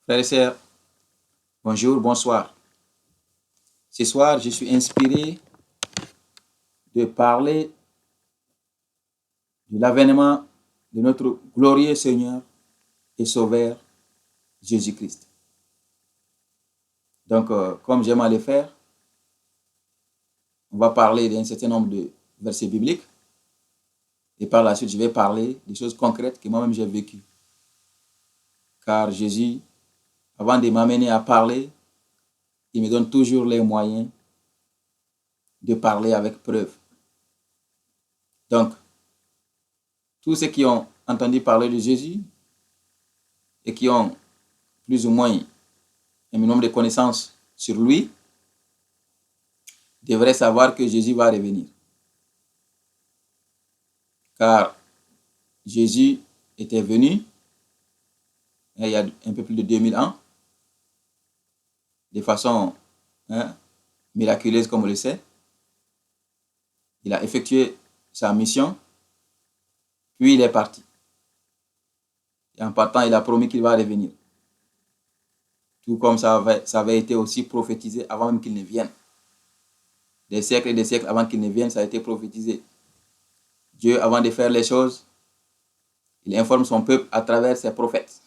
Frères et sœurs, bonjour, bonsoir. Ce soir, je suis inspiré de parler de l'avènement de notre glorieux Seigneur et Sauveur Jésus-Christ. Donc, comme j'aime à le faire, on va parler d'un certain nombre de versets bibliques et par la suite, je vais parler des choses concrètes que moi-même j'ai vécues. Car Jésus, avant de m'amener à parler, il me donne toujours les moyens de parler avec preuve. Donc, tous ceux qui ont entendu parler de Jésus et qui ont plus ou moins un nombre de connaissances sur lui, devraient savoir que Jésus va revenir. Car Jésus était venu il y a un peu plus de 2000 ans, de façon miraculeuse comme on le sait. Il a effectué sa mission, puis il est parti. Et en partant, il a promis qu'il va revenir. Tout comme ça avait été aussi prophétisé avant même qu'il ne vienne. Des siècles et des siècles avant qu'il ne vienne, ça a été prophétisé. Dieu, avant de faire les choses, il informe son peuple à travers ses prophètes.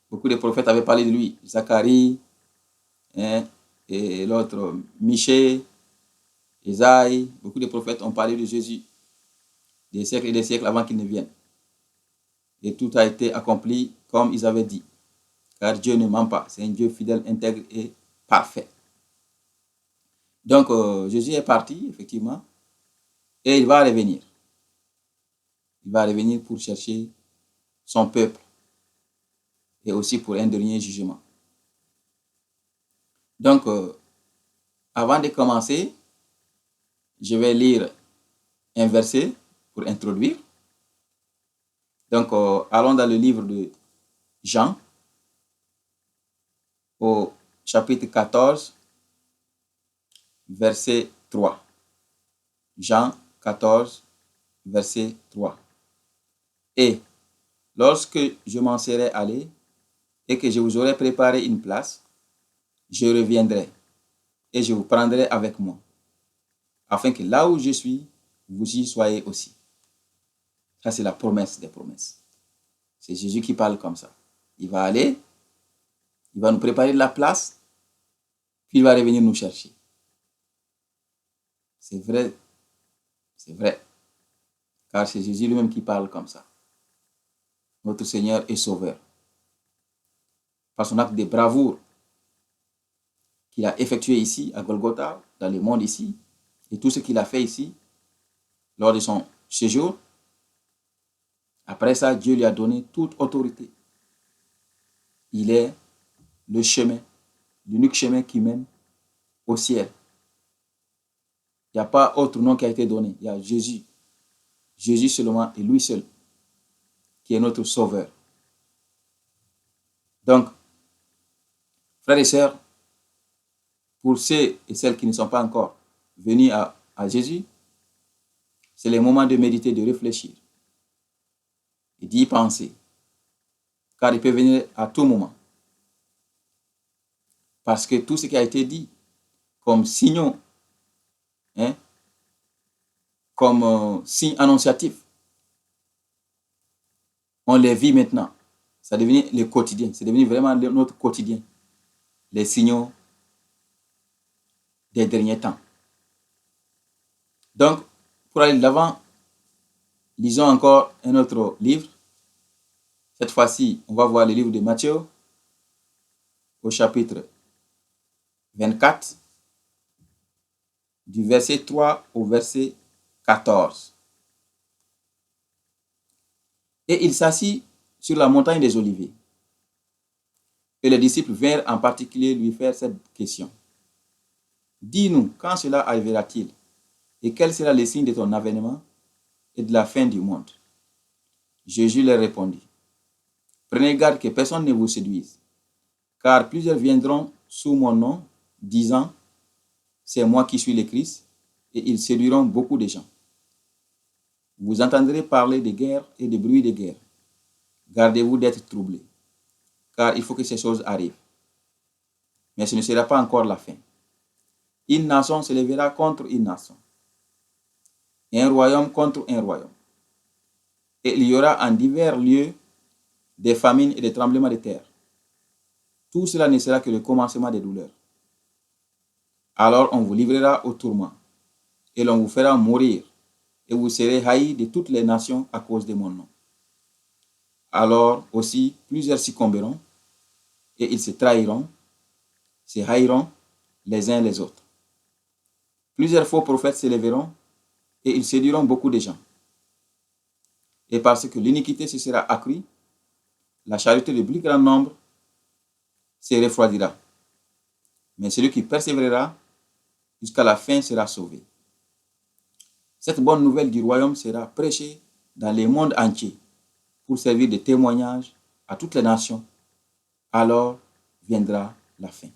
Beaucoup de prophètes avaient parlé de lui. Zacharie, et l'autre, Michée, Isaïe. Beaucoup de prophètes ont parlé de Jésus des siècles et des siècles avant qu'il ne vienne. Et tout a été accompli comme ils avaient dit. Car Dieu ne ment pas. C'est un Dieu fidèle, intègre et parfait. Donc, Jésus est parti, effectivement, et il va revenir. Il va revenir pour chercher son peuple et aussi pour un dernier jugement. Donc, avant de commencer, je vais lire un verset pour introduire. Donc, allons dans le livre de Jean, au chapitre 14, verset 3. Jean 14, verset 3. Et lorsque je m'en serai allé et que je vous aurai préparé une place, je reviendrai et je vous prendrai avec moi, afin que là où je suis, vous y soyez aussi. Ça, c'est la promesse des promesses. C'est Jésus qui parle comme ça. Il va aller, il va nous préparer de la place, puis il va revenir nous chercher. C'est vrai, c'est vrai. Car c'est Jésus lui-même qui parle comme ça. Notre Seigneur et Sauveur. Par son acte de bravoure qu'il a effectué ici, à Golgotha, dans le monde ici, et tout ce qu'il a fait ici, lors de son séjour, après ça, Dieu lui a donné toute autorité. Il est le chemin, l'unique chemin qui mène au ciel. Il n'y a pas autre nom qui a été donné. Il y a Jésus. Jésus seulement et lui seul, qui est notre Sauveur. Donc, frères et sœurs, pour ceux et celles qui ne sont pas encore venus à Jésus, c'est le moment de méditer, de réfléchir et d'y penser. Car il peut venir à tout moment. Parce que tout ce qui a été dit comme signaux, comme signe annonciatif, on les vit maintenant. Ça devient le quotidien. C'est devenu vraiment notre quotidien. Les signaux des derniers temps. Donc, pour aller de l'avant, lisons encore un autre livre. Cette fois-ci, on va voir le livre de Matthieu au chapitre 24, du verset 3 au verset 14. Et il s'assit sur la montagne des Oliviers. Et les disciples vinrent en particulier lui faire cette question. Dis-nous, quand cela arrivera-t-il? Et quel sera le signe de ton avènement et de la fin du monde? Jésus leur répondit. Prenez garde que personne ne vous séduise, car plusieurs viendront sous mon nom, disant, c'est moi qui suis le Christ, et ils séduiront beaucoup de gens. Vous entendrez parler de guerre et de bruit de guerre. Gardez-vous d'être troublés, car il faut que ces choses arrivent. Mais ce ne sera pas encore la fin. Une nation se lèvera contre une nation, et un royaume contre un royaume. Et il y aura en divers lieux des famines et des tremblements de terre. Tout cela ne sera que le commencement des douleurs. Alors on vous livrera au tourment, et l'on vous fera mourir, et vous serez haïs de toutes les nations à cause de mon nom. Alors aussi plusieurs succomberont, et ils se trahiront, se haïront les uns les autres. Plusieurs faux prophètes se lèveront, et ils séduiront beaucoup de gens. Et parce que l'iniquité se sera accrue, la charité de plus grand nombre se refroidira. Mais celui qui persévérera jusqu'à la fin sera sauvé. Cette bonne nouvelle du royaume sera prêchée dans le monde entier pour servir de témoignage à toutes les nations. Alors viendra la fin.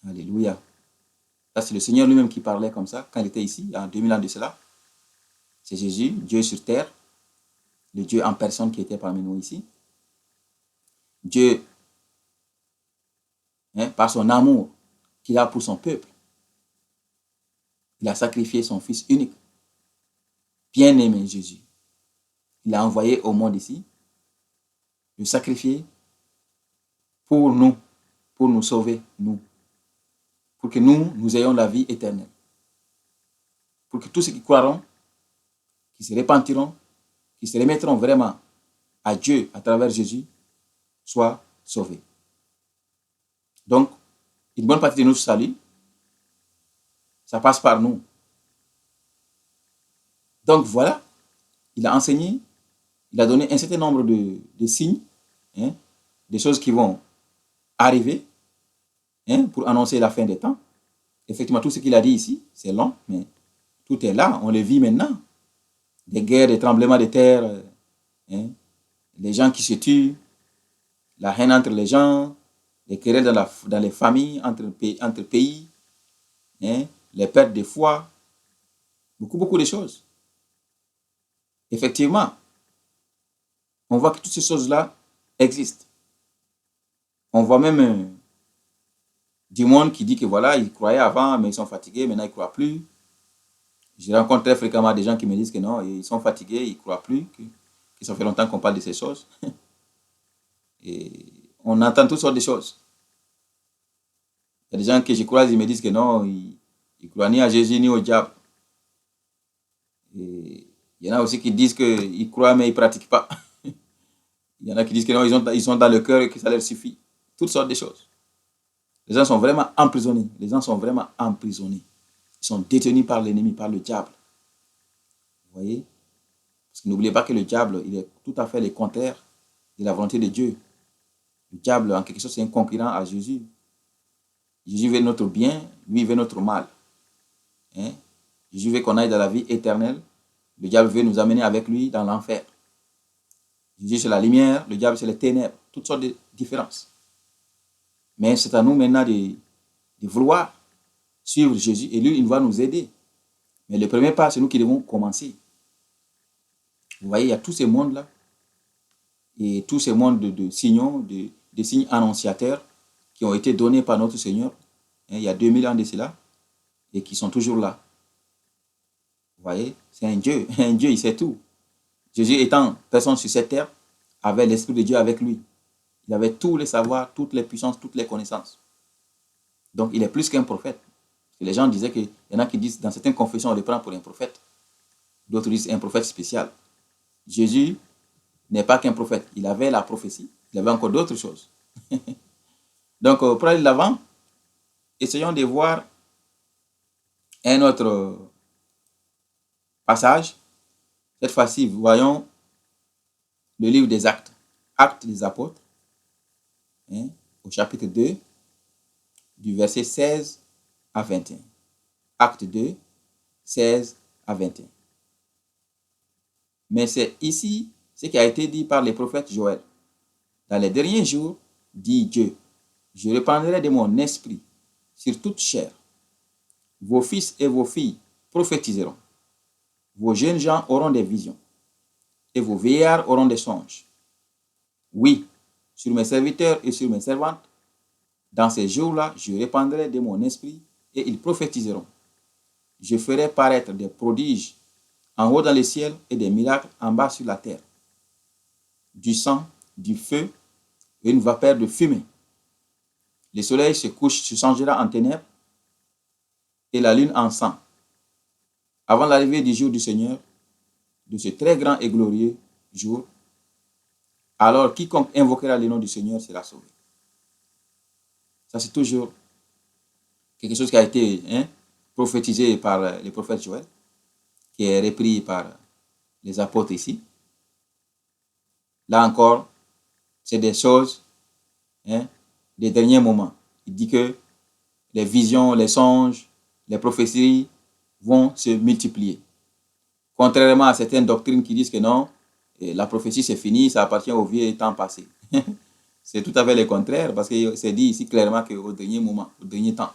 Alléluia. Ça, c'est le Seigneur lui-même qui parlait comme ça quand il était ici, il y a 2000 ans de cela. C'est Jésus, Dieu sur terre, le Dieu en personne qui était parmi nous ici. Dieu, par son amour qu'il a pour son peuple, il a sacrifié son Fils unique, bien-aimé Jésus. Il l'a envoyé au monde ici, le sacrifier pour nous sauver, nous. Pour que nous ayons la vie éternelle. Pour que tous ceux qui croiront, qui se repentiront, qui se remettront vraiment à Dieu à travers Jésus, soient sauvés. Donc, une bonne partie de notre salut, ça passe par nous. Donc voilà, il a enseigné, il a donné un certain nombre de signes, des choses qui vont arriver, pour annoncer la fin des temps. Effectivement, tout ce qu'il a dit ici, c'est long, mais tout est là, on le vit maintenant. Des guerres, des tremblements de terre, les gens qui se tuent, la haine entre les gens, les querelles dans les familles, entre pays, les pertes de foi, beaucoup de choses. Effectivement, on voit que toutes ces choses-là existent. On voit même du monde qui dit que voilà, ils croyaient avant, mais ils sont fatigués, maintenant ils ne croient plus. Je rencontre très fréquemment des gens qui me disent que non, ils sont fatigués, ils ne croient plus, que ça fait longtemps qu'on parle de ces choses. Et on entend toutes sortes de choses. Il y a des gens que je croise, ils me disent que non, ils ne croient ni à Jésus ni au diable. Et il y en a aussi qui disent qu'ils croient mais ils ne pratiquent pas. Il y en a qui disent que non, ils sont dans le cœur et que ça leur suffit. Toutes sortes de choses. Les gens sont vraiment emprisonnés. Les gens sont vraiment emprisonnés. Ils sont détenus par l'ennemi, par le diable. Vous voyez? Parce que n'oubliez pas que le diable, il est tout à fait le contraire de la volonté de Dieu. Le diable, en quelque sorte, c'est un concurrent à Jésus. Jésus veut notre bien, lui veut notre mal. Jésus veut qu'on aille dans la vie éternelle. Le diable veut nous amener avec lui dans l'enfer. Jésus, c'est la lumière, le diable, c'est les ténèbres. Toutes sortes de différences. Mais c'est à nous maintenant de vouloir suivre Jésus et lui, il va nous aider. Mais le premier pas, c'est nous qui devons commencer. Vous voyez, il y a tous ces mondes-là et tous ces mondes de signaux, de signes annonciateurs qui ont été donnés par notre Seigneur il y a 2000 ans de cela et qui sont toujours là. Vous voyez, c'est un Dieu, il sait tout. Jésus étant personne sur cette terre, avait l'Esprit de Dieu avec lui. Il avait tous les savoirs, toutes les puissances, toutes les connaissances. Donc, il est plus qu'un prophète. Les gens disaient qu'il y en a qui disent, dans certaines confessions, on le prend pour un prophète. D'autres disent un prophète spécial. Jésus n'est pas qu'un prophète. Il avait la prophétie. Il avait encore d'autres choses. Donc, pour aller de l'avant, essayons de voir un autre passage. Cette fois-ci, voyons le livre des Actes. Actes des Apôtres, au chapitre 2, du verset 16 à 21. Acte 2, 16 à 21. Mais c'est ici ce qui a été dit par le prophète Joël. Dans les derniers jours, dit Dieu, je répandrai de mon esprit sur toute chair. Vos fils et vos filles prophétiseront. Vos jeunes gens auront des visions. Et vos vieillards auront des songes. Oui, sur mes serviteurs et sur mes servantes. Dans ces jours-là, je répandrai de mon esprit et ils prophétiseront. Je ferai paraître des prodiges en haut dans les ciels et des miracles en bas sur la terre. Du sang, du feu et une vapeur de fumée. Le soleil se changera en ténèbres et la lune en sang. Avant l'arrivée du jour du Seigneur, de ce très grand et glorieux jour, alors quiconque invoquera le nom du Seigneur sera sauvé. Ça, c'est toujours quelque chose qui a été prophétisé par le prophète Joël, qui est repris par les apôtres ici. Là encore, c'est des choses des derniers moments. Il dit que les visions, les songes, les prophéties vont se multiplier. Contrairement à certaines doctrines qui disent que non, la prophétie c'est fini, ça appartient au vieux temps passé. C'est tout à fait le contraire, parce que c'est dit ici clairement qu'au dernier moment, au dernier temps,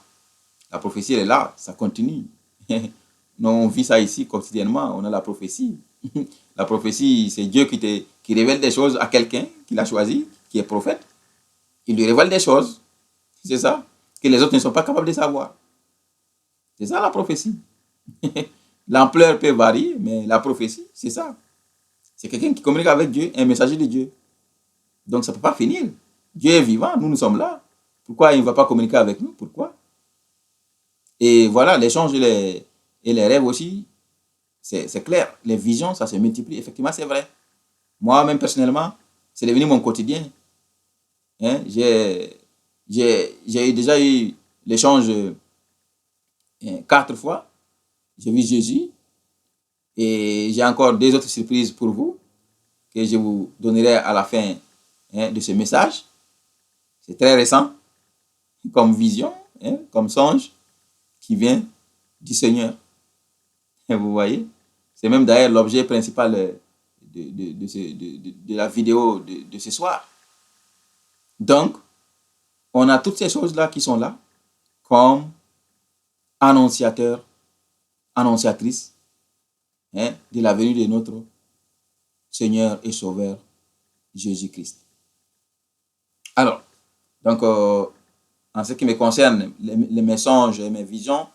la prophétie elle est là, ça continue. Nous, on vit ça ici quotidiennement, on a la prophétie. La prophétie, c'est Dieu qui révèle des choses à quelqu'un qu'il a choisi, qui est prophète. Il lui révèle des choses, c'est ça, que les autres ne sont pas capables de savoir. C'est ça la prophétie. L'ampleur peut varier, mais la prophétie, c'est ça. C'est quelqu'un qui communique avec Dieu, un messager de Dieu. Donc ça ne peut pas finir. Dieu est vivant, nous sommes là. Pourquoi il ne va pas communiquer avec nous? Pourquoi? Et voilà, les songes et les rêves aussi, c'est clair. Les visions, ça se multiplie. Effectivement, c'est vrai. Moi-même, personnellement, c'est devenu mon quotidien. J'ai déjà eu l'échange 4 fois. J'ai vu Jésus. Et j'ai encore 2 autres surprises pour vous que je vous donnerai à la fin de ce message. C'est très récent comme vision, comme songe qui vient du Seigneur. Et vous voyez, c'est même d'ailleurs l'objet principal de la vidéo de ce soir. Donc, on a toutes ces choses-là qui sont là comme annonciateurs, annonciatrices de la venue de notre Seigneur et Sauveur Jésus-Christ. Alors, donc, en ce qui me concerne, les mensonges et mes visions,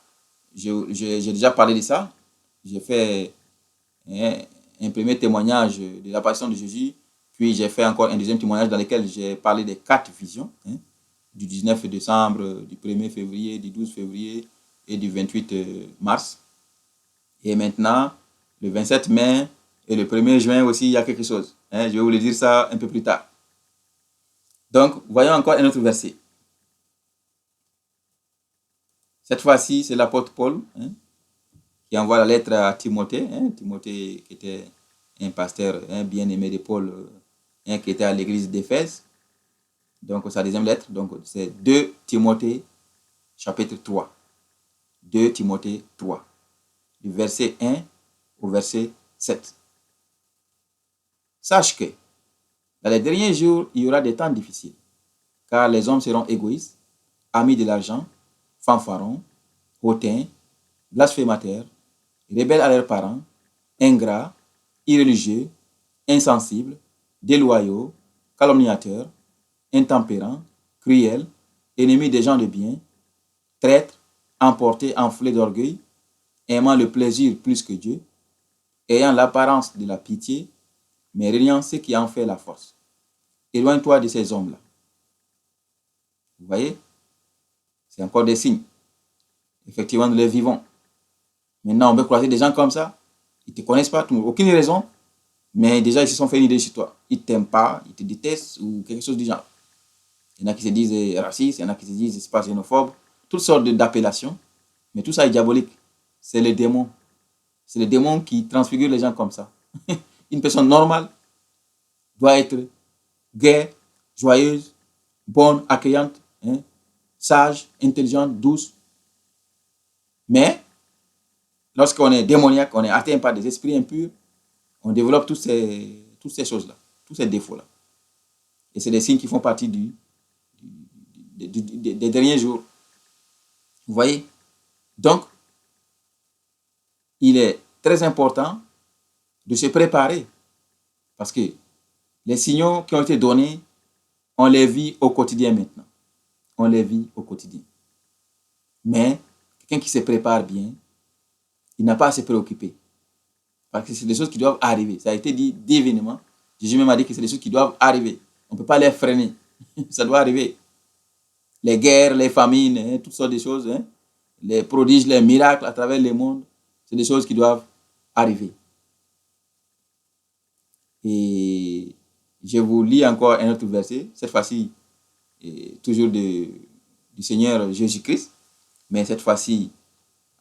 j'ai déjà parlé de ça. J'ai fait un premier témoignage de l'apparition de Jésus, puis j'ai fait encore un deuxième témoignage dans lequel j'ai parlé des 4 visions, du 19 décembre, du 1er février, du 12 février et du 28 mars. Et maintenant, le 27 mai et le 1er juin aussi, il y a quelque chose. Je vais vous le dire ça un peu plus tard. Donc, voyons encore un autre verset. Cette fois-ci, c'est l'apôtre Paul qui envoie la lettre à Timothée. Timothée qui était un pasteur bien-aimé de Paul, qui était à l'église d'Éphèse. Donc, sa deuxième lettre, donc c'est 2 Timothée, chapitre 3. 2 Timothée 3, du verset 1 au verset 7. Sache que dans les derniers jours, il y aura des temps difficiles, car les hommes seront égoïstes, amis de l'argent, fanfarons, hautains, blasphémateurs, rebelles à leurs parents, ingrats, irréligieux, insensibles, déloyaux, calomniateurs, intempérants, cruels, ennemis des gens de bien, traîtres, emportés, enflés d'orgueil, aimant le plaisir plus que Dieu, ayant l'apparence de la pitié, mais reniant ce qui en fait la force. Éloigne-toi de ces hommes-là. Vous voyez? C'est encore des signes. Effectivement, nous les vivons. Maintenant, on peut croiser des gens comme ça. Ils ne te connaissent pas, aucune raison. Mais déjà, ils se sont fait une idée sur toi. Ils ne t'aiment pas, ils te détestent ou quelque chose du genre. Il y en a qui se disent racistes, il y en a qui se disent c'est pas xénophobe. Toutes sortes d'appellations. Mais tout ça est diabolique. C'est les démons. C'est les démons qui transfigurent les gens comme ça. Une personne normale doit être gaie, joyeuse, bonne, accueillante, sage, intelligente, douce. Mais lorsqu'on est démoniaque, on est atteint par des esprits impurs, on développe toutes ces choses-là, tous ces défauts-là. Et c'est des signes qui font partie des derniers jours. Vous voyez? Donc, il est très important de se préparer parce que les signaux qui ont été donnés on les vit au quotidien maintenant. On les vit au quotidien. Mais quelqu'un qui se prépare bien, il n'a pas à se préoccuper. Parce que c'est des choses qui doivent arriver. Ça a été dit divinement. Jésus même a dit que c'est des choses qui doivent arriver. On ne peut pas les freiner. Ça doit arriver. Les guerres, les famines, hein, toutes sortes de choses, hein, les prodiges, les miracles à travers le monde, c'est des choses qui doivent arriver. Et je vous lis encore un autre verset, cette fois-ci, toujours du Seigneur Jésus-Christ, mais cette fois-ci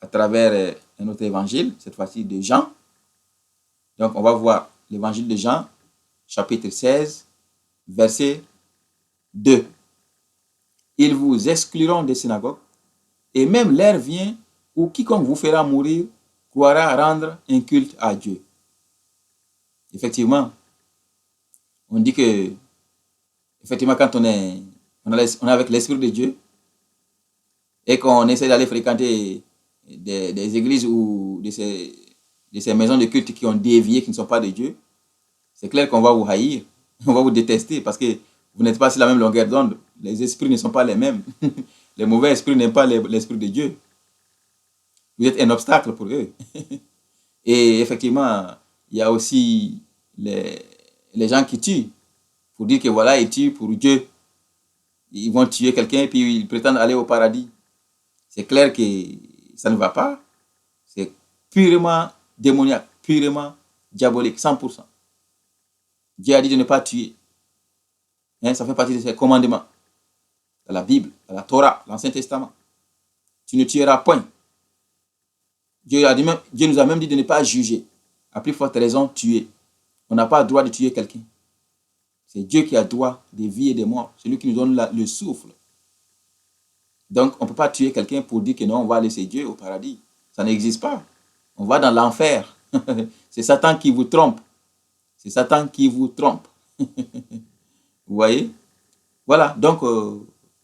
à travers un autre évangile, cette fois-ci de Jean. Donc, on va voir l'évangile de Jean, chapitre 16, verset 2. Ils vous excluront des synagogues, et même l'heure vient où quiconque vous fera mourir croira rendre un culte à Dieu. Effectivement, on dit que, effectivement, quand on est avec l'Esprit de Dieu et qu'on essaie d'aller fréquenter des églises ou de ces maisons de culte qui ont dévié, qui ne sont pas de Dieu, c'est clair qu'on va vous haïr, on va vous détester parce que vous n'êtes pas sur la même longueur d'onde. Les esprits ne sont pas les mêmes. Les mauvais esprits n'aiment pas l'Esprit de Dieu. Vous êtes un obstacle pour eux. Et effectivement, il y a aussi les gens qui tuent pour dire que voilà, ils tuent pour Dieu. Ils vont tuer quelqu'un et puis ils prétendent aller au paradis. C'est clair que ça ne va pas. C'est purement démoniaque, purement diabolique, 100%. Dieu a dit de ne pas tuer. Hein, ça fait partie de ses commandements. Dans la Bible, dans la Torah, l'Ancien Testament. Tu ne tueras point. Dieu nous a même dit de ne pas juger. À plus forte raison, tuer. On n'a pas le droit de tuer quelqu'un. C'est Dieu qui a le droit de vie et de mort. C'est lui qui nous donne le souffle. Donc, on ne peut pas tuer quelqu'un pour dire que non, on va laisser Dieu au paradis. Ça n'existe pas. On va dans l'enfer. C'est Satan qui vous trompe. C'est Satan qui vous trompe. Vous voyez? Voilà. Donc,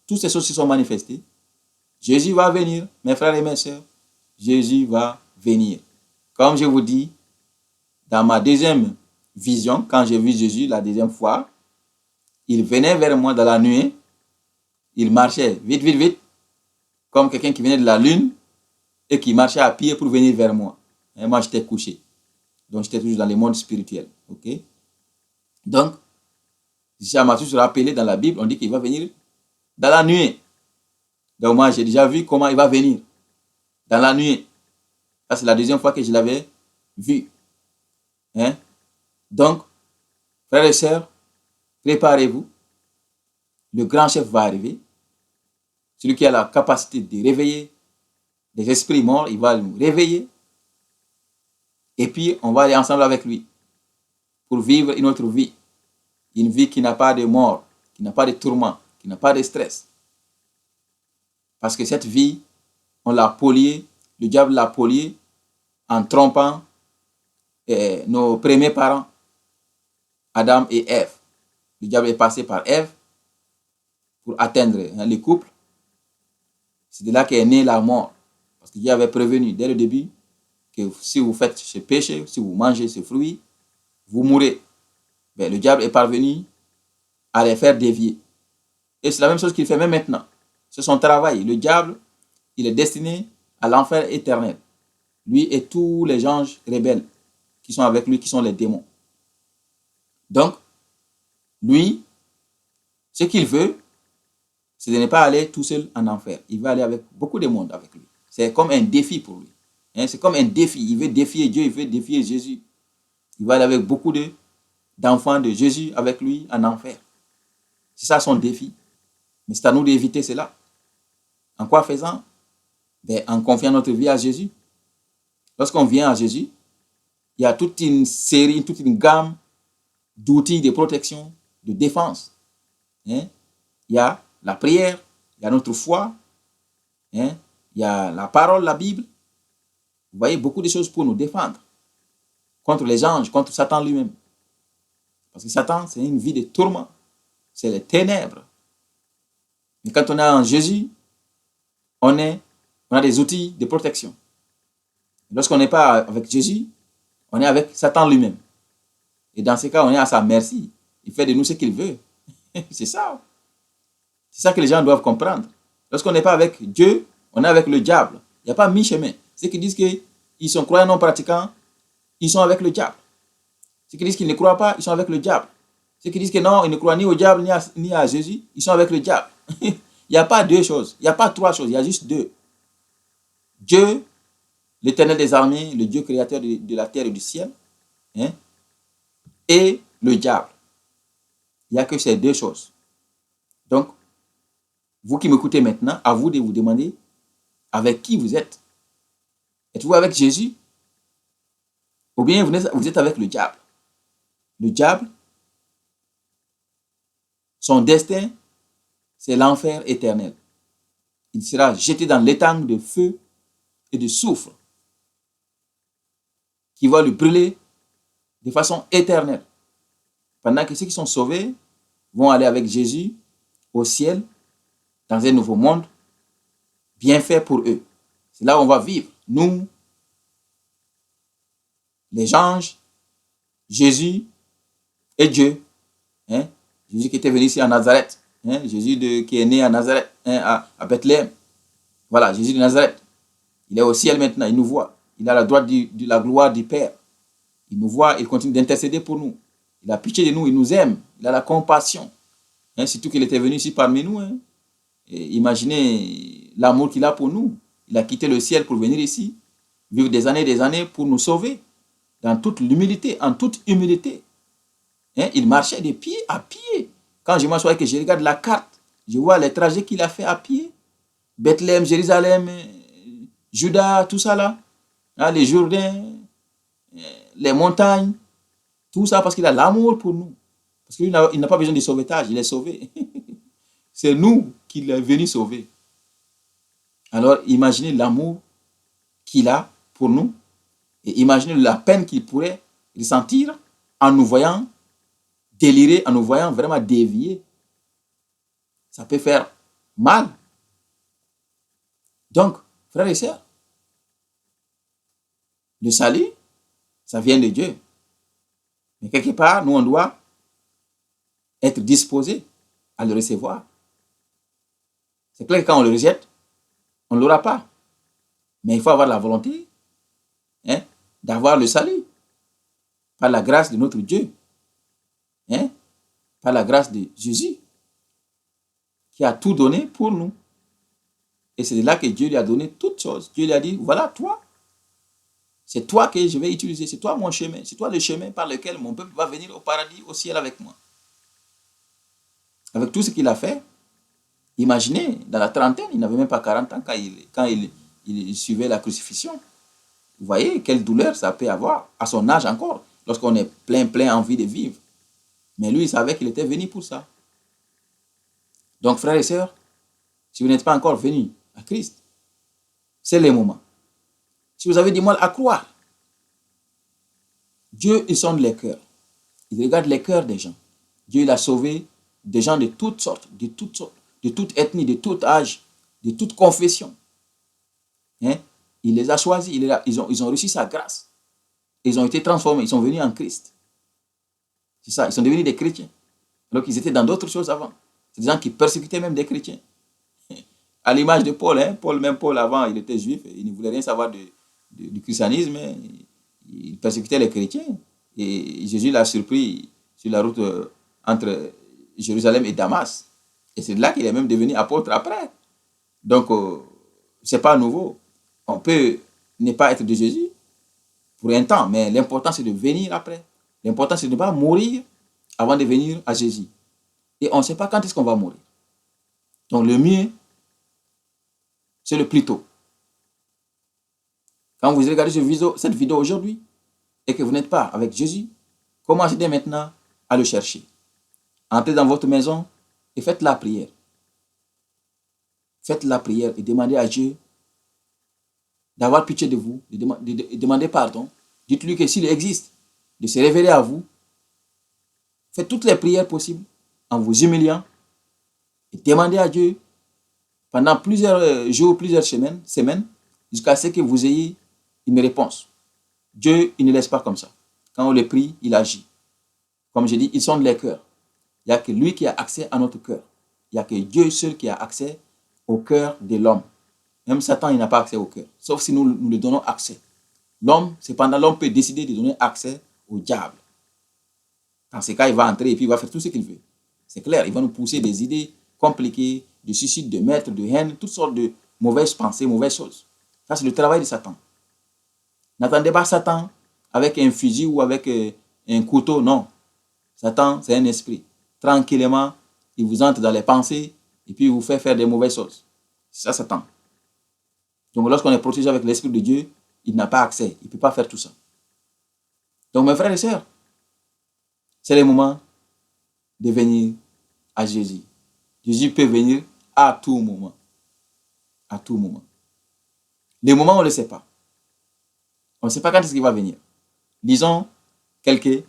toutes ces choses se sont manifestées. Jésus va venir, mes frères et mes sœurs. Jésus va venir. Comme je vous dis, dans ma deuxième vision, quand j'ai vu Jésus la deuxième fois, il venait vers moi dans la nuit. Il marchait vite, vite, vite, comme quelqu'un qui venait de la lune et qui marchait à pied pour venir vers moi. Et moi, j'étais couché. Donc, j'étais toujours dans le monde spirituel. Ok? Donc, ça m'a toujours rappelé dans la Bible, on dit qu'il va venir dans la nuit. Donc, moi, j'ai déjà vu comment il va venir dans la nuit. Ça, c'est la deuxième fois que je l'avais vu. Hein? Donc, frères et sœurs, préparez-vous. Le grand chef va arriver. Celui qui a la capacité de réveiller des esprits morts, il va nous réveiller. Et puis, on va aller ensemble avec lui pour vivre une autre vie. Une vie qui n'a pas de mort, qui n'a pas de tourment, qui n'a pas de stress. Parce que cette vie, on l'a poliée, le diable l'a poliée en trompant nos premiers parents, Adam et Ève. Le diable est passé par Ève pour atteindre les couples. C'est de là qu'est née la mort. Parce que Dieu avait prévenu dès le début que si vous faites ce péché, si vous mangez ce fruit, vous mourrez. Mais le diable est parvenu à les faire dévier. Et c'est la même chose qu'il fait même maintenant. C'est son travail. Le diable, il est destiné à l'enfer éternel. Lui et tous les anges rebelles qui sont avec lui, qui sont les démons. Donc, lui, ce qu'il veut, c'est de ne pas aller tout seul en enfer. Il va aller avec beaucoup de monde avec lui. C'est comme un défi pour lui. Hein, c'est comme un défi. Il veut défier Dieu, il veut défier Jésus. Il va aller avec beaucoup d'enfants de Jésus avec lui en enfer. C'est ça son défi. Mais c'est à nous d'éviter cela. En quoi faisant? En confiant notre vie à Jésus. Lorsqu'on vient à Jésus, il y a toute une série, toute une gamme d'outils de protection, de défense. Hein? Il y a la prière, il y a notre foi, hein? Il y a la parole, la Bible. Vous voyez, beaucoup de choses pour nous défendre contre les anges, contre Satan lui-même. Parce que Satan, c'est une vie de tourment. C'est les ténèbres. Mais quand on est en Jésus, on a des outils de protection. Lorsqu'on n'est pas avec Jésus, on est avec Satan lui-même. Et dans ce cas, on est à sa merci. Il fait de nous ce qu'il veut. C'est ça. C'est ça que les gens doivent comprendre. Lorsqu'on n'est pas avec Dieu, on est avec le diable. Il n'y a pas mi-chemin. Ceux qui disent qu'ils sont croyants non pratiquants, ils sont avec le diable. Ceux qui disent qu'ils ne croient pas, ils sont avec le diable. Ceux qui disent que non, ils ne croient ni au diable ni à Jésus, ils sont avec le diable. Il n'y a pas deux choses, il n'y a pas trois choses, il y a juste deux. Dieu, l'Éternel des armées, le Dieu créateur de la terre et du ciel, hein, et le diable. Il n'y a que ces deux choses. Donc, vous qui m'écoutez maintenant, à vous de vous demander avec qui vous êtes. Êtes-vous avec Jésus? Ou bien vous êtes avec le diable? Le diable, son destin, c'est l'enfer éternel. Il sera jeté dans l'étang de feu et de soufre qui va le brûler de façon éternelle. Pendant que ceux qui sont sauvés vont aller avec Jésus au ciel, dans un nouveau monde, bien fait pour eux. C'est là où on va vivre. Nous, les anges, Jésus et Dieu. Hein? Jésus qui était venu ici à Nazareth. Hein? Jésus qui est né à Nazareth, hein? à Bethléem. Voilà, Jésus de Nazareth. Il est au ciel maintenant, il nous voit. Il a la droite de la gloire du Père. Il nous voit, il continue d'intercéder pour nous. Il a pitié de nous, il nous aime, il a la compassion. Hein? Surtout qu'il était venu ici parmi nous. Hein? Et imaginez l'amour qu'il a pour nous. Il a quitté le ciel pour venir ici, vivre des années pour nous sauver. Dans toute l'humilité, en toute humilité. Hein? Il marchait de pied à pied. Quand je m'assois et que je regarde la carte, je vois les trajets qu'il a fait à pied. Bethléem, Jérusalem, Juda, tout ça là. Hein? Les Jourdains, les montagnes. Tout ça parce qu'il a l'amour pour nous. Parce qu'il n'a pas besoin de sauvetage, il est sauvé. C'est nous qu'il est venu sauver. Alors imaginez l'amour qu'il a pour nous. Et imaginez la peine qu'il pourrait ressentir en nous voyant délirer, en nous voyant vraiment dévier. Ça peut faire mal. Donc, frères et sœurs, le salut, ça vient de Dieu. Mais quelque part, nous, on doit être disposés à le recevoir. C'est clair que quand on le rejette, on ne l'aura pas. Mais il faut avoir la volonté, hein, d'avoir le salut par la grâce de notre Dieu, hein, par la grâce de Jésus qui a tout donné pour nous. Et c'est là que Dieu lui a donné toutes choses. Dieu lui a dit, voilà toi, c'est toi que je vais utiliser, c'est toi mon chemin, c'est toi le chemin par lequel mon peuple va venir au paradis, au ciel avec moi. Avec tout ce qu'il a fait, imaginez, dans la trentaine, il n'avait même pas 40 ans quand il suivait la crucifixion. Vous voyez quelle douleur ça peut avoir, à son âge encore, lorsqu'on est plein envie de vivre. Mais lui, il savait qu'il était venu pour ça. Donc, frères et sœurs, si vous n'êtes pas encore venus à Christ, c'est le moment. Si vous avez du mal à croire, Dieu, il sonde les cœurs. Il regarde les cœurs des gens. Dieu, il a sauvé des gens de toutes sortes, de toute ethnie, de tout âge, de toute confession. Hein? Il les a choisis, ils ont reçu sa grâce. Ils ont été transformés, ils sont venus en Christ. C'est ça, ils sont devenus des chrétiens. Alors qu'ils étaient dans d'autres choses avant. C'est des gens qui persécutaient même des chrétiens. À l'image de Paul, hein? Paul avant, il était juif, il ne voulait rien savoir du christianisme. Il persécutait les chrétiens. Et Jésus l'a surpris sur la route entre Jérusalem et Damas. Et c'est là qu'il est même devenu apôtre après. Donc, ce n'est pas nouveau. On peut ne pas être de Jésus pour un temps, mais l'important c'est de venir après. L'important c'est de ne pas mourir avant de venir à Jésus. Et on ne sait pas quand est-ce qu'on va mourir. Donc le mieux, c'est le plus tôt. Quand vous regardez cette vidéo aujourd'hui et que vous n'êtes pas avec Jésus, commencez dès maintenant à le chercher. Entrez dans votre maison et faites la prière. Faites la prière et demandez à Dieu d'avoir pitié de vous, de demander pardon. Dites-lui que s'il existe, de se révéler à vous. Faites toutes les prières possibles en vous humiliant et demandez à Dieu pendant plusieurs jours, plusieurs semaines, jusqu'à ce que vous ayez une réponse. Dieu, il ne laisse pas comme ça. Quand on le prie, il agit. Comme je dis, il sonde les cœurs. Il n'y a que lui qui a accès à notre cœur. Il n'y a que Dieu seul qui a accès au cœur de l'homme. Même Satan, il n'a pas accès au cœur, sauf si nous lui donnons accès. L'homme, cependant, l'homme peut décider de donner accès au diable. Dans ce cas, il va entrer et puis il va faire tout ce qu'il veut. C'est clair, il va nous pousser des idées compliquées, de suicide, de meurtre, de haine, toutes sortes de mauvaises pensées, mauvaises choses. Ça, c'est le travail de Satan. N'attendez pas Satan avec un fusil ou avec un couteau, non. Satan, c'est un esprit. Tranquillement, il vous entre dans les pensées et puis il vous fait faire des mauvaises choses. C'est ça, Satan. Donc, lorsqu'on est protégé avec l'Esprit de Dieu, il n'a pas accès. Il ne peut pas faire tout ça. Donc, mes frères et sœurs, c'est le moment de venir à Jésus. Jésus peut venir à tout moment. À tout moment. Les moments, on ne le sait pas. On ne sait pas quand est-ce qu'il va venir. Lisons quelques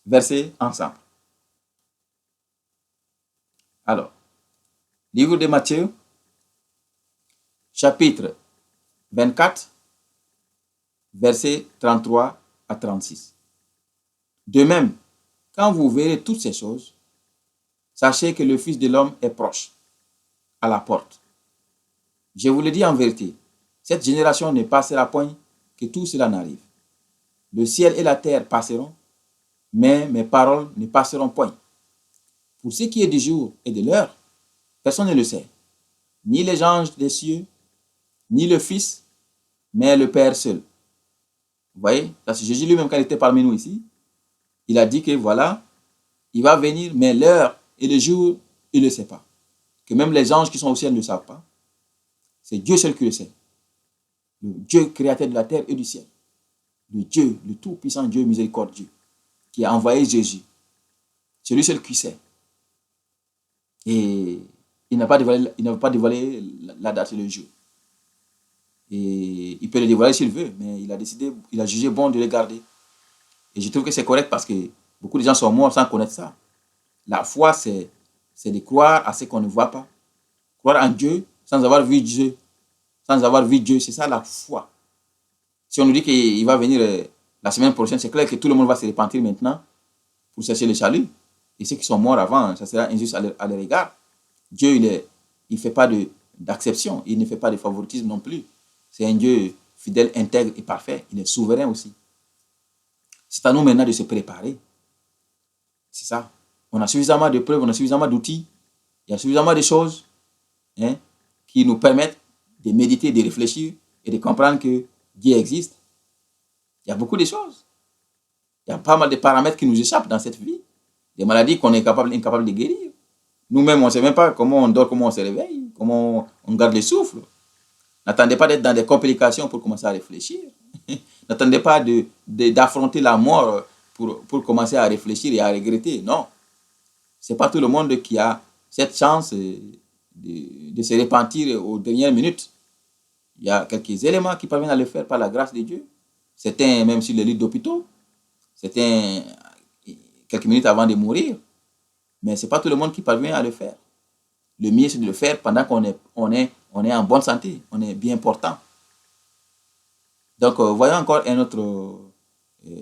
versets ensemble. Alors, livre de Matthieu, chapitre 24, versets 33 à 36. De même, quand vous verrez toutes ces choses, sachez que le Fils de l'homme est proche, à la porte. Je vous le dis en vérité, cette génération ne passera point que tout cela n'arrive. Le ciel et la terre passeront, mais mes paroles ne passeront point. Pour ce qui est du jour et de l'heure, personne ne le sait, ni les anges des cieux, ni le Fils, mais le Père seul. Vous voyez, ça c'est Jésus lui-même quand il était parmi nous ici. Il a dit que voilà, il va venir, mais l'heure et le jour, il ne le sait pas. Que même les anges qui sont au ciel ne le savent pas. C'est Dieu seul qui le sait. Le Dieu créateur de la terre et du ciel. Le Dieu, le tout-puissant Dieu miséricordieux, qui a envoyé Jésus. C'est lui seul qui sait. Et il n'a pas dévoilé la date et le jour. Et il peut le dévoiler s'il veut, mais il a jugé bon de le garder. Et je trouve que c'est correct parce que beaucoup de gens sont morts sans connaître ça. La foi, c'est de croire à ce qu'on ne voit pas. Croire en Dieu sans avoir vu Dieu. Sans avoir vu Dieu, c'est ça la foi. Si on nous dit qu'il va venir la semaine prochaine, c'est clair que tout le monde va se repentir maintenant pour chercher le salut. Et ceux qui sont morts avant, ça sera injuste à leur égard. Dieu, il ne fait pas d'acception, il ne fait pas de favoritisme non plus. C'est un Dieu fidèle, intègre et parfait. Il est souverain aussi. C'est à nous maintenant de se préparer. C'est ça. On a suffisamment de preuves, on a suffisamment d'outils, il y a suffisamment de choses qui nous permettent de méditer, de réfléchir et de comprendre que Dieu existe. Il y a beaucoup de choses. Il y a pas mal de paramètres qui nous échappent dans cette vie. Des maladies qu'on est incapable de guérir. Nous-mêmes, on ne sait même pas comment on dort, comment on se réveille, comment on garde le souffle. N'attendez pas d'être dans des complications pour commencer à réfléchir. N'attendez pas d'affronter la mort pour commencer à réfléchir et à regretter. Non. Ce n'est pas tout le monde qui a cette chance de se repentir aux dernières minutes. Il y a quelques éléments qui parviennent à le faire par la grâce de Dieu. Certains, même sur les lits d'hôpitaux. Certains, quelques minutes avant de mourir. Mais ce n'est pas tout le monde qui parvient à le faire. Le mieux, c'est de le faire pendant qu'on est en bonne santé. On est bien portant. Donc, voyons encore un autre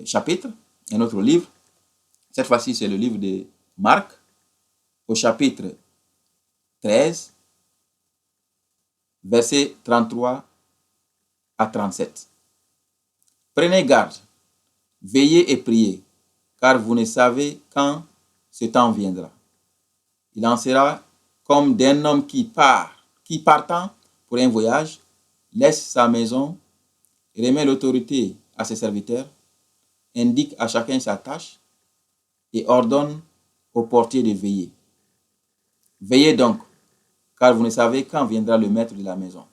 chapitre, un autre livre. Cette fois-ci, c'est le livre de Marc, au chapitre 13, versets 33 à 37. Prenez garde, veillez et priez, car vous ne savez quand ce temps viendra. Il en sera comme d'un homme qui partant pour un voyage, laisse sa maison, remet l'autorité à ses serviteurs, indique à chacun sa tâche et ordonne au portier de veiller. Veillez donc, car vous ne savez quand viendra le maître de la maison,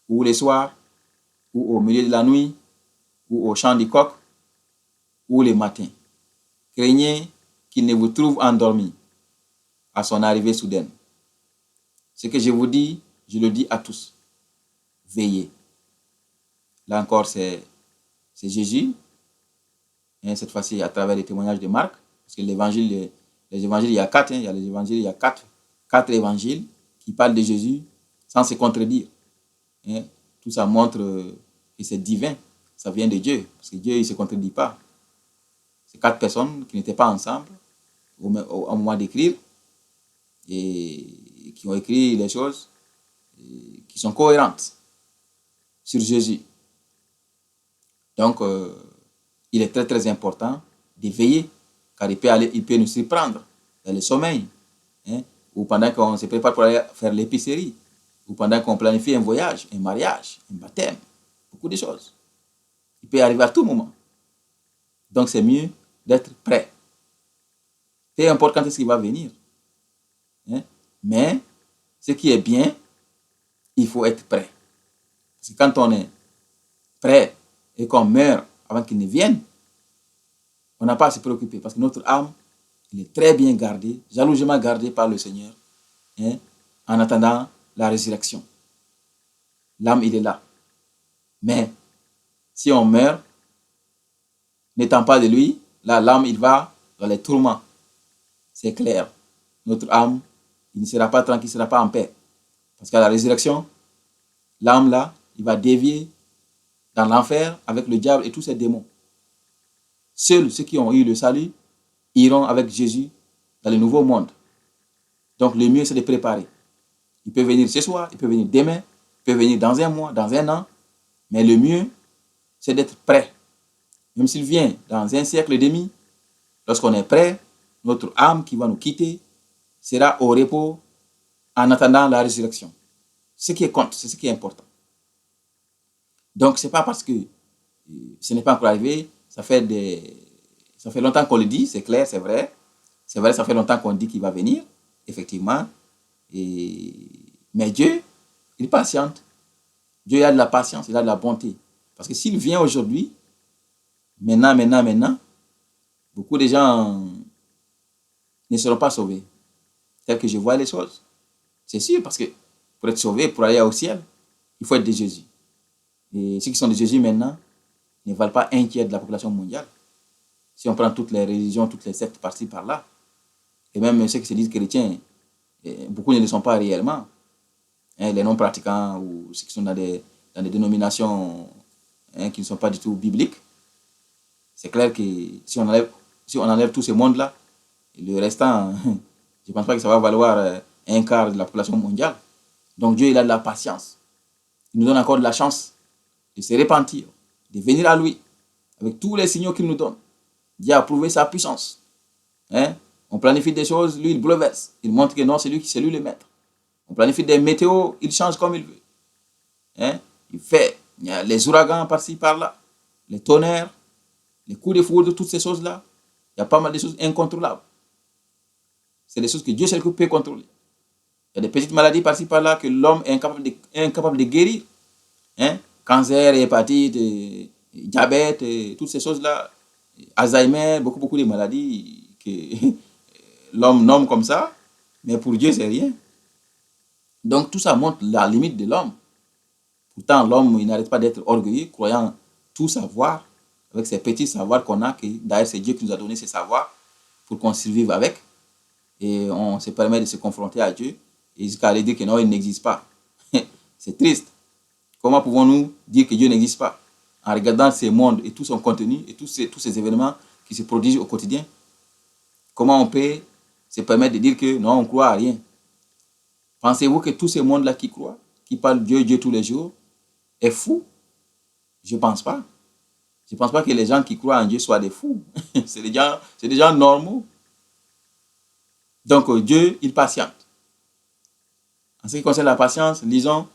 ou le soir, ou au milieu de la nuit, ou au chant du coq, ou le matin. Craignez qu'il ne vous trouve endormi à son arrivée soudaine. Ce que je vous dis, je le dis à tous. Veillez. Là encore, c'est Jésus, cette fois-ci à travers les témoignages de Marc, parce que les évangiles, il y a quatre, il y a les évangiles, il y a quatre évangiles qui parlent de Jésus sans se contredire. Tout ça montre que c'est divin, ça vient de Dieu, parce que Dieu, il ne se contredit pas. C'est quatre personnes qui n'étaient pas ensemble, au moment d'écrire, et qui ont écrit les choses qui sont cohérentes sur Jésus. Donc, il est très très important de veiller, car il peut nous surprendre dans le sommeil, hein, ou pendant qu'on se prépare pour aller faire l'épicerie, ou pendant qu'on planifie un voyage, un mariage, un baptême, beaucoup de choses. Il peut arriver à tout moment. Donc, c'est mieux d'être prêt. Peu importe quand est-ce qu'il va venir. Hein, mais ce qui est bien, il faut être prêt. Parce que quand on est prêt et qu'on meurt avant qu'il ne vienne, on n'a pas à se préoccuper parce que notre âme, il est très bien gardée, jalousement gardée par le Seigneur, hein, en attendant la résurrection. L'âme, il est là. Mais si on meurt, n'étant pas de lui, là, l'âme, il va dans les tourments. C'est clair. Notre âme, il ne sera pas tranquille, il ne sera pas en paix. Parce qu'à la résurrection, l'âme, là, il va dévier dans l'enfer avec le diable et tous ses démons. Seuls ceux qui ont eu le salut iront avec Jésus dans le nouveau monde. Donc le mieux, c'est de préparer. Il peut venir ce soir, il peut venir demain, il peut venir dans un mois, dans un an. Mais le mieux, c'est d'être prêt. Même s'il vient dans un siècle et demi, lorsqu'on est prêt, notre âme qui va nous quitter sera au repos en attendant la résurrection. Ce qui compte, c'est ce qui est important. Donc, ce n'est pas parce que ce n'est pas encore arrivé, ça fait longtemps qu'on le dit, c'est clair, c'est vrai. C'est vrai, ça fait longtemps qu'on dit qu'il va venir, effectivement. Mais Dieu, il patiente. Dieu a de la patience, il a de la bonté. Parce que s'il vient aujourd'hui, maintenant, beaucoup de gens ne seront pas sauvés. Tel que je vois les choses. C'est sûr, parce que pour être sauvé, pour aller au ciel, il faut être de Jésus. Et ceux qui sont de Jésus maintenant ne valent pas un tiers de la population mondiale. Si on prend toutes les religions, toutes les sectes par-ci, par-là, et même ceux qui se disent chrétiens, beaucoup ne le sont pas réellement. Hein, les non-pratiquants ou ceux qui sont dans des dénominations, hein, qui ne sont pas du tout bibliques, c'est clair que si on enlève tout ce monde-là, le restant, je ne pense pas que ça va valoir un quart de la population mondiale. Donc Dieu, il a de la patience. Il nous donne encore de la chance de se repentir, de venir à lui, avec tous les signaux qu'il nous donne. Dieu a prouvé sa puissance. Hein? On planifie des choses, lui, il bouleverse. Il montre que non, c'est lui le maître. On planifie des météos, il change comme il veut. Hein? Il y a les ouragans par-ci, par-là, les tonnerres, les coups de foudre, toutes ces choses-là. Il y a pas mal de choses incontrôlables. C'est des choses que Dieu seul peut contrôler. Il y a des petites maladies par-ci, par-là que l'homme est incapable de guérir. Hein? Cancer, hépatite, diabète, toutes ces choses-là. Alzheimer, beaucoup de maladies que l'homme nomme comme ça. Mais pour Dieu, c'est rien. Donc tout ça montre la limite de l'homme. Pourtant, l'homme, il n'arrête pas d'être orgueilleux, croyant tout savoir, avec ces petits savoirs qu'on a, que d'ailleurs c'est Dieu qui nous a donné ces savoirs pour qu'on survive avec. Et on se permet de se confronter à Dieu et jusqu'à aller dire que non, il n'existe pas. C'est triste. Comment pouvons-nous dire que Dieu n'existe pas en regardant ces mondes et tout son contenu et tous ces événements qui se produisent au quotidien? Comment on peut se permettre de dire que non, on ne croit à rien? Pensez-vous que tous ces mondes-là qui croient, qui parlent Dieu tous les jours, est fou? Je ne pense pas. Je ne pense pas que les gens qui croient en Dieu soient des fous. C'est des gens normaux. Donc Dieu, il patiente. En ce qui concerne la patience, lisons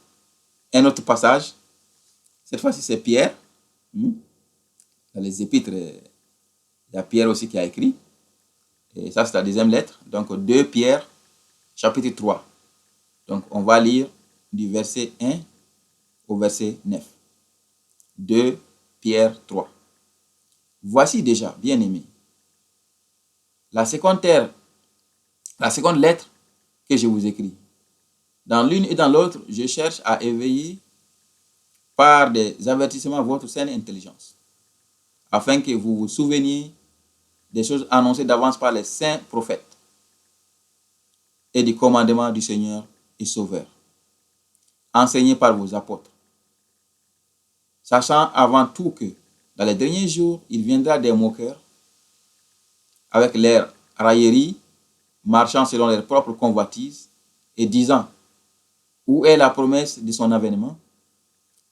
un autre passage. Cette fois-ci, c'est Pierre. Dans les épîtres, il y a Pierre aussi qui a écrit. Et ça, c'est la deuxième lettre. Donc 2 Pierre, chapitre 3. Donc on va lire du verset 1 au verset 9. 2 Pierre 3. Voici déjà, bien-aimés, la seconde lettre que je vous écris. Dans l'une et dans l'autre, je cherche à éveiller par des avertissements votre saine intelligence, afin que vous vous souveniez des choses annoncées d'avance par les saints prophètes et du commandement du Seigneur et Sauveur, enseigné par vos apôtres, sachant avant tout que dans les derniers jours, il viendra des moqueurs avec leurs railleries marchant selon leurs propres convoitises et disant, où est la promesse de son avènement?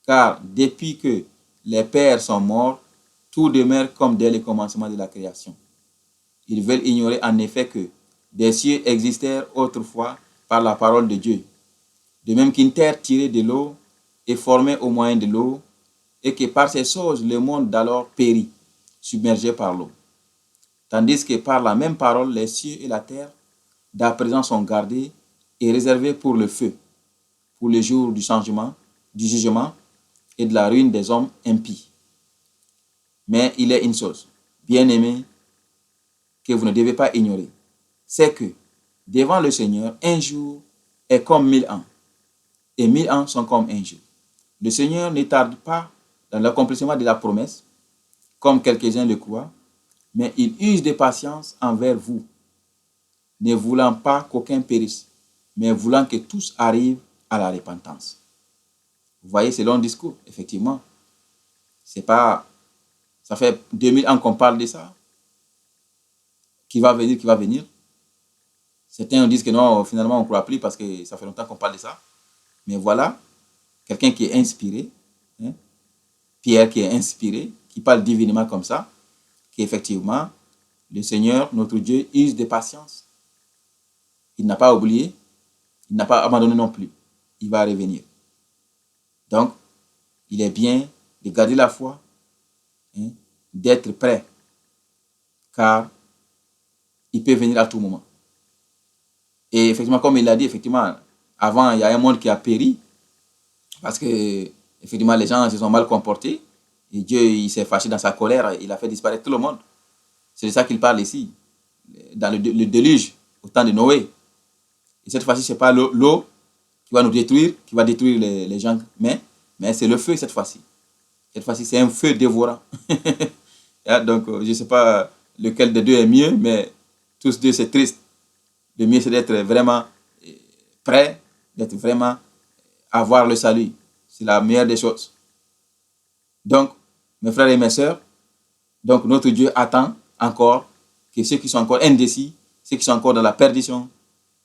Car depuis que les pères sont morts, tout demeure comme dès le commencement de la création. Ils veulent ignorer en effet que des cieux existèrent autrefois par la parole de Dieu, de même qu'une terre tirée de l'eau est formée au moyen de l'eau, et que par ces choses le monde d'alors périt, submergé par l'eau. Tandis que par la même parole, les cieux et la terre d'à présent sont gardés et réservés pour le feu, pour le jour du jugement et de la ruine des hommes impies. Mais il est une chose, bien-aimés, que vous ne devez pas ignorer, c'est que devant le Seigneur, un jour est comme 1000 ans, et 1000 ans sont comme un jour. Le Seigneur ne tarde pas dans l'accomplissement de la promesse, comme quelques-uns le croient, mais il use de patience envers vous, ne voulant pas qu'aucun périsse, mais voulant que tous arrivent à la repentance. Vous voyez, c'est long discours, effectivement. C'est pas, ça fait 2000 ans qu'on parle de ça. Qui va venir, qui va venir. Certains disent que non, finalement, on ne croit plus parce que ça fait longtemps qu'on parle de ça. Mais voilà, quelqu'un qui est inspiré, hein, Pierre qui est inspiré, qui parle divinement comme ça, qu'effectivement, le Seigneur, notre Dieu, use de patience. Il n'a pas oublié, il n'a pas abandonné non plus. Il va revenir. Donc, il est bien de garder la foi, hein, d'être prêt, car il peut venir à tout moment. Et effectivement, comme il l'a dit, effectivement, avant, il y a un monde qui a péri, parce que, effectivement, les gens se sont mal comportés, et Dieu, il s'est fâché dans sa colère, il a fait disparaître tout le monde. C'est de ça qu'il parle ici, dans le déluge, au temps de Noé. Et cette fois-ci, ce n'est pas l'eau qui va nous détruire, qui va détruire les gens, mais c'est le feu cette fois-ci. Cette fois-ci, c'est un feu dévorant. Donc, je ne sais pas lequel des deux est mieux, mais tous deux, c'est triste. Le mieux, c'est d'être vraiment prêt, d'être vraiment à voir le salut. C'est la meilleure des choses. Donc, mes frères et mes sœurs, donc notre Dieu attend encore que ceux qui sont encore indécis, ceux qui sont encore dans la perdition,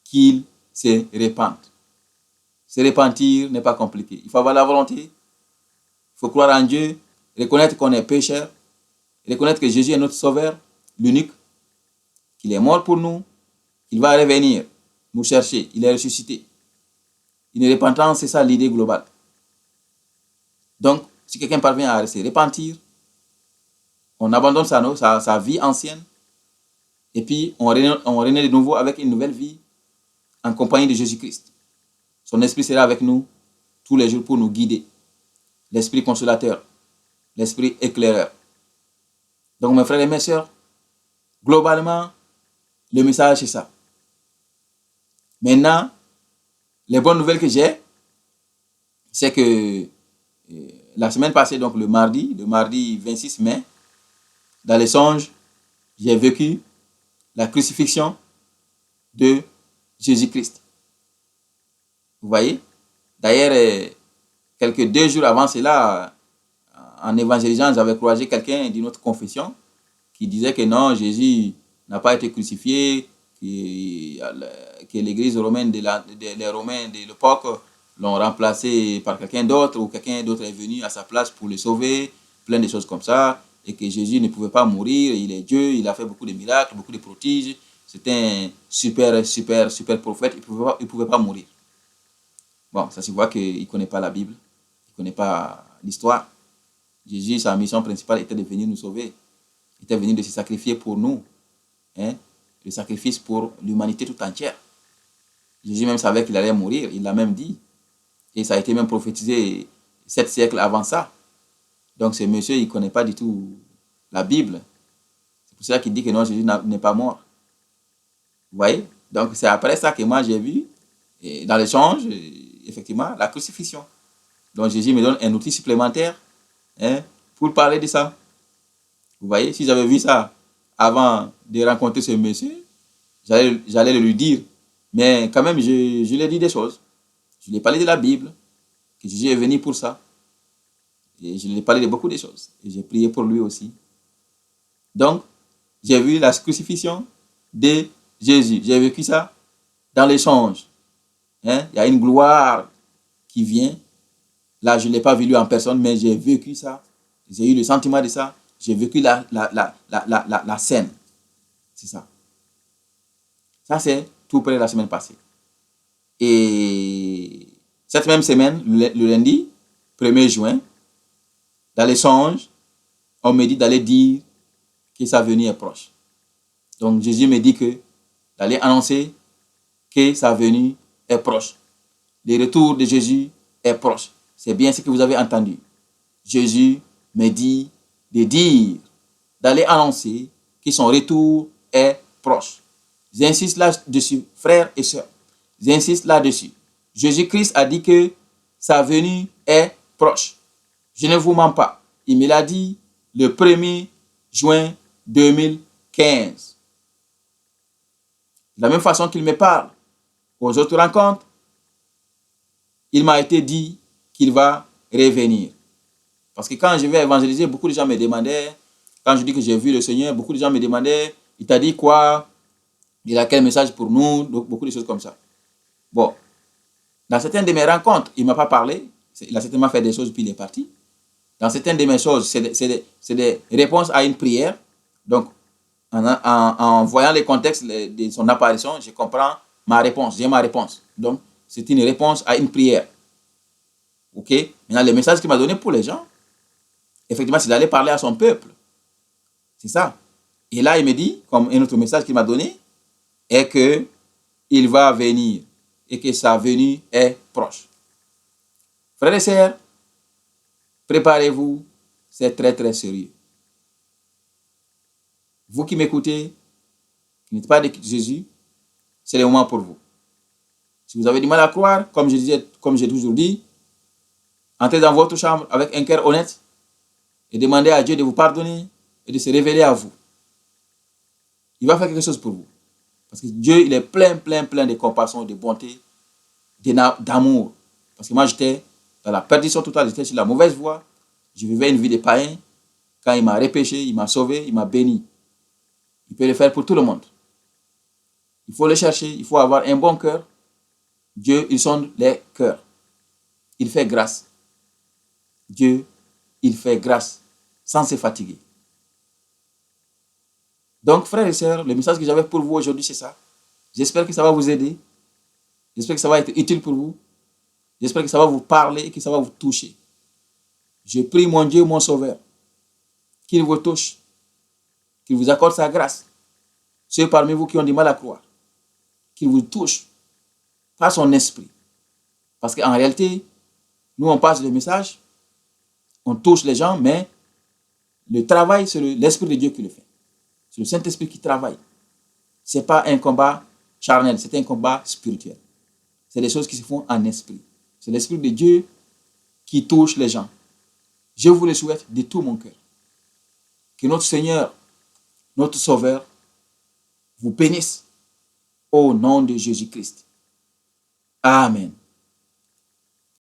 qu'ils se répandent. Se repentir n'est pas compliqué. Il faut avoir la volonté, il faut croire en Dieu, reconnaître qu'on est pécheur, reconnaître que Jésus est notre sauveur, l'unique, qu'il est mort pour nous, qu'il va revenir nous chercher, il est ressuscité. Une repentance, c'est ça l'idée globale. Donc, si quelqu'un parvient à se repentir, on abandonne sa vie ancienne et puis on renaît de nouveau avec une nouvelle vie en compagnie de Jésus-Christ. Son esprit sera avec nous tous les jours pour nous guider. L'esprit consolateur, l'esprit éclaireur. Donc, mes frères et mes sœurs, globalement, le message, c'est ça. Maintenant, les bonnes nouvelles que j'ai, c'est que la semaine passée, donc le mardi 26 mai, dans les songes, j'ai vécu la crucifixion de Jésus-Christ. Vous voyez? D'ailleurs, quelques 2 jours avant cela, en évangélisant, j'avais croisé quelqu'un d'une autre confession qui disait que non, Jésus n'a pas été crucifié, que l'église romaine les Romains de l'époque l'ont remplacé par quelqu'un d'autre ou quelqu'un d'autre est venu à sa place pour le sauver, plein de choses comme ça, et que Jésus ne pouvait pas mourir, il est Dieu, il a fait beaucoup de miracles, beaucoup de prodiges, c'était un super prophète, il ne pouvait pas mourir. Bon, ça se voit qu'il ne connaît pas la Bible, il ne connaît pas l'histoire. Jésus, sa mission principale était de venir nous sauver, il était venu de se sacrifier pour nous, hein, le sacrifice pour l'humanité tout entière. Jésus même savait qu'il allait mourir, il l'a même dit. Et ça a été même prophétisé 7 siècles avant ça. Donc ce monsieur, il ne connaît pas du tout la Bible. C'est pour ça qu'il dit que non, Jésus n'est pas mort. Vous voyez? Donc c'est après ça que moi j'ai vu, et dans l'échange, effectivement, la crucifixion. Donc Jésus me donne un outil supplémentaire, hein, pour parler de ça. Vous voyez? Si j'avais vu ça avant de rencontrer ce monsieur, j'allais le lui dire. Mais quand même, je lui ai dit des choses. Je lui ai parlé de la Bible, que Jésus est venu pour ça. Et je lui ai parlé de beaucoup de choses. Et j'ai prié pour lui aussi. Donc, j'ai vu la crucifixion de Jésus. J'ai vécu ça dans l'échange. Hein? Il y a une gloire qui vient. Là, je ne l'ai pas vu en personne, mais j'ai vécu ça. J'ai eu le sentiment de ça. J'ai vécu la scène. C'est ça. Ça, c'est tout près de la semaine passée. Et cette même semaine, le lundi, 1er juin, dans l'échange, on me dit d'aller dire que sa venue est proche. Donc, Jésus me dit que d'aller annoncer que sa venue est proche. Le retour de Jésus est proche. C'est bien ce que vous avez entendu. Jésus me dit de dire, d'aller annoncer que son retour est proche. J'insiste là-dessus, frères et sœurs. J'insiste là-dessus. Jésus-Christ a dit que sa venue est proche. Je ne vous mens pas. Il me l'a dit le 1er juin 2015. De la même façon qu'il me parle aux autres rencontres, il m'a été dit qu'il va revenir. Parce que quand je vais évangéliser, beaucoup de gens me demandaient, quand je dis que j'ai vu le Seigneur, beaucoup de gens me demandaient, il t'a dit quoi? Il a quel message pour nous? Donc, beaucoup de choses comme ça. Bon, dans certaines de mes rencontres, il ne m'a pas parlé. Il a certainement fait des choses, puis il est parti. Dans certaines de mes choses, c'est des réponses à une prière. Donc, en voyant les contextes de son apparition, je comprends ma réponse. J'ai ma réponse. Donc, c'est une réponse à une prière. OK? Maintenant, le message qu'il m'a donné pour les gens, effectivement, c'est d'aller parler à son peuple. C'est ça. Et là, il me dit, comme un autre message qu'il m'a donné, est que il va venir et que sa venue est proche. Frères et sœurs, préparez-vous, c'est très très sérieux. Vous qui m'écoutez, qui n'êtes pas de Jésus, c'est le moment pour vous. Si vous avez du mal à croire, comme j'ai toujours dit, entrez dans votre chambre avec un cœur honnête et demandez à Dieu de vous pardonner et de se révéler à vous. Il va faire quelque chose pour vous. Parce que Dieu, il est plein de compassion, de bonté, d'amour. Parce que moi, j'étais dans la perdition totale, j'étais sur la mauvaise voie. Je vivais une vie de païen. Quand il m'a repêché, il m'a sauvé, il m'a béni. Il peut le faire pour tout le monde. Il faut le chercher, il faut avoir un bon cœur. Dieu, il sonde les cœurs. Il fait grâce. Dieu, il fait grâce sans se fatiguer. Donc, frères et sœurs, le message que j'avais pour vous aujourd'hui, c'est ça. J'espère que ça va vous aider. J'espère que ça va être utile pour vous. J'espère que ça va vous parler et que ça va vous toucher. Je prie mon Dieu, mon Sauveur, qu'il vous touche, qu'il vous accorde sa grâce. Ceux parmi vous qui ont du mal à croire, qu'il vous touche par son esprit. Parce qu'en réalité, nous, on passe le message, on touche les gens, mais le travail, c'est l'Esprit de Dieu qui le fait. C'est le Saint-Esprit qui travaille. Ce n'est pas un combat charnel, c'est un combat spirituel. C'est des choses qui se font en esprit. C'est l'Esprit de Dieu qui touche les gens. Je vous le souhaite de tout mon cœur. Que notre Seigneur, notre Sauveur, vous bénisse au nom de Jésus-Christ. Amen.